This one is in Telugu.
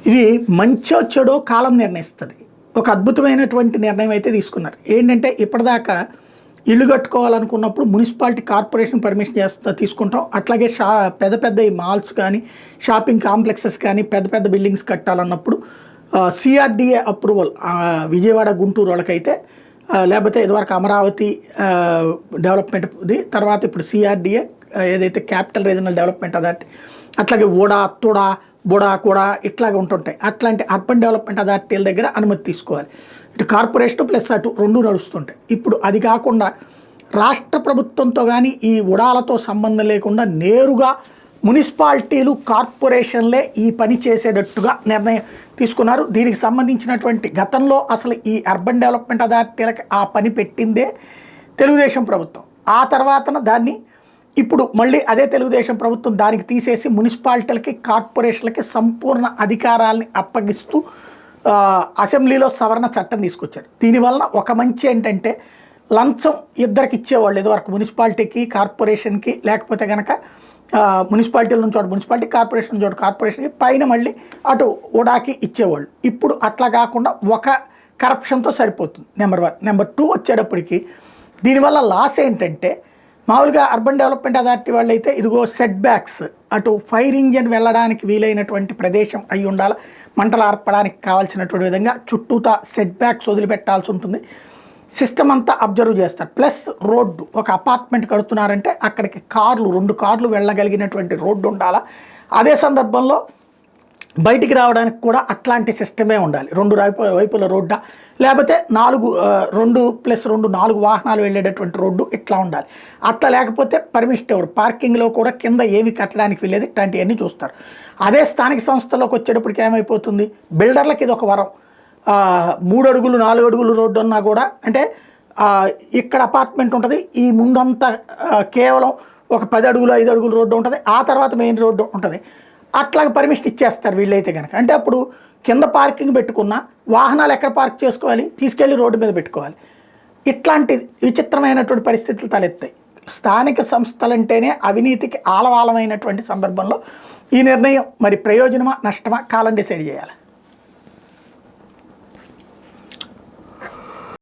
ఇది మంచో చెడో కాలం నిర్ణయిస్తుంది. ఒక అద్భుతమైనటువంటి నిర్ణయం అయితే తీసుకున్నారు. ఏంటంటే ఇప్పటిదాకా ఇల్లు కట్టుకోవాలనుకున్నప్పుడు మున్సిపాలిటీ కార్పొరేషన్ పర్మిషన్ తీసుకుంటాం. అట్లాగే పెద్ద పెద్ద ఈ మాల్స్ కానీ షాపింగ్ కాంప్లెక్సెస్ కానీ పెద్ద పెద్ద బిల్డింగ్స్ కట్టాలన్నప్పుడు సిఆర్డిఏ అప్రూవల్ విజయవాడ గుంటూరు వాళ్ళకైతే, లేకపోతే ఇదివరకు అమరావతి డెవలప్మెంట్ది, తర్వాత ఇప్పుడు సిఆర్డిఏ ఏదైతే క్యాపిటల్ రీజనల్ డెవలప్మెంట్ అథారిటీ, అట్లాగే ఓడా తొడా బొడా కూడా ఇట్లాగే ఉంటుంటాయి. అట్లాంటి అర్బన్ డెవలప్మెంట్ అథారిటీల దగ్గర అనుమతి తీసుకోవాలి. ఇటు కార్పొరేషన్ ప్లస్ అటు రెండు నడుస్తుంటాయి. ఇప్పుడు అది కాకుండా రాష్ట్ర ప్రభుత్వంతో కానీ ఈ ఉడాలతో సంబంధం లేకుండా నేరుగా మున్సిపాలిటీలు కార్పొరేషన్లే ఈ పని చేసేటట్టుగా నిర్ణయం తీసుకున్నారు. దీనికి సంబంధించినటువంటి గతంలో అసలు ఈ అర్బన్ డెవలప్మెంట్ అథారిటీలకి ఆ పని పెట్టిందే తెలుగుదేశం ప్రభుత్వం. ఆ తర్వాతన దాన్ని ఇప్పుడు మళ్ళీ అదే తెలుగుదేశం ప్రభుత్వం దానికి తీసేసి మున్సిపాలిటీలకి కార్పొరేషన్లకి సంపూర్ణ అధికారాలని అప్పగిస్తూ అసెంబ్లీలో సవరణ చట్టం తీసుకొచ్చారు. దీనివల్ల ఒక మంచి ఏంటంటే లంచం ఇద్దరికి ఇచ్చేవాళ్ళు, ఇదివరకు మున్సిపాలిటీకి కార్పొరేషన్కి, లేకపోతే కనుక మున్సిపాలిటీల నుంచి చోట మున్సిపాలిటీ, కార్పొరేషన్ చోట కార్పొరేషన్కి, పైన మళ్ళీ అటు ఉడాకి ఇచ్చేవాళ్ళు. ఇప్పుడు అట్లా కాకుండా ఒక కరప్షన్తో సరిపోతుంది. నెంబర్ 1. నెంబర్ 2 వచ్చేటప్పటికి దీనివల్ల లాస్ ఏంటంటే, మామూలుగా అర్బన్ డెవలప్మెంట్ అథారిటీ వాళ్ళు అయితే ఇదిగో సెట్ బ్యాక్స్, అటు ఫైర్ ఇంజన్ వెళ్ళడానికి వీలైనటువంటి ప్రదేశం అయి ఉండాలి, మంటలు ఆర్పడానికి కావాల్సినటువంటి విధంగా చుట్టూతా సెట్ బ్యాక్స్ వదిలిపెట్టాల్సి ఉంటుంది. సిస్టమ్ అంతా అబ్జర్వ్ చేస్తారు. ప్లస్ రోడ్డు, ఒక అపార్ట్మెంట్ కడుతున్నారంటే అక్కడికి రెండు కార్లు వెళ్ళగలిగినటువంటి రోడ్డు ఉండాలా. అదే సందర్భంలో బయటికి రావడానికి కూడా అట్లాంటి సిస్టమే ఉండాలి. 2 వైపుల రోడ్డా, లేకపోతే 2+2 4 వాహనాలు వెళ్ళేటటువంటి రోడ్డు ఇట్లా ఉండాలి. అట్లా లేకపోతే పర్మిషన్ ఎవరు, పార్కింగ్లో కూడా కింద ఏమి కట్టడానికి వెళ్ళేది, ఇట్లాంటివన్నీ చూస్తారు. అదే స్థానిక సంస్థలోకి వచ్చేటప్పటికి ఏమైపోతుంది, బిల్డర్లకి ఇది ఒక వరం. 3 అడుగులు 4 అడుగులు రోడ్డు ఉన్నా కూడా, అంటే ఇక్కడ అపార్ట్మెంట్ ఉంటుంది, ఈ ముందంతా కేవలం ఒక 10 అడుగులు 5 అడుగులు రోడ్డు ఉంటుంది, ఆ తర్వాత మెయిన్ రోడ్డు ఉంటుంది. అట్లాగే పర్మిషన్ ఇచ్చేస్తారు వీళ్ళైతే కనుక. అంటే అప్పుడు కింద పార్కింగ్ పెట్టుకున్న వాహనాలు ఎక్కడ పార్క్ చేసుకోవాలి, తీసుకెళ్ళి రోడ్డు మీద పెట్టుకోవాలి. ఇట్లాంటి విచిత్రమైనటువంటి పరిస్థితులు తలెత్తాయి. స్థానిక సంస్థలంటేనే అవినీతికి ఆలవాలమైనటువంటి సందర్భంలో ఈ నిర్ణయం మరి ప్రయోజనమా నష్టమా కాలం డిసైడ్ చేయాలి.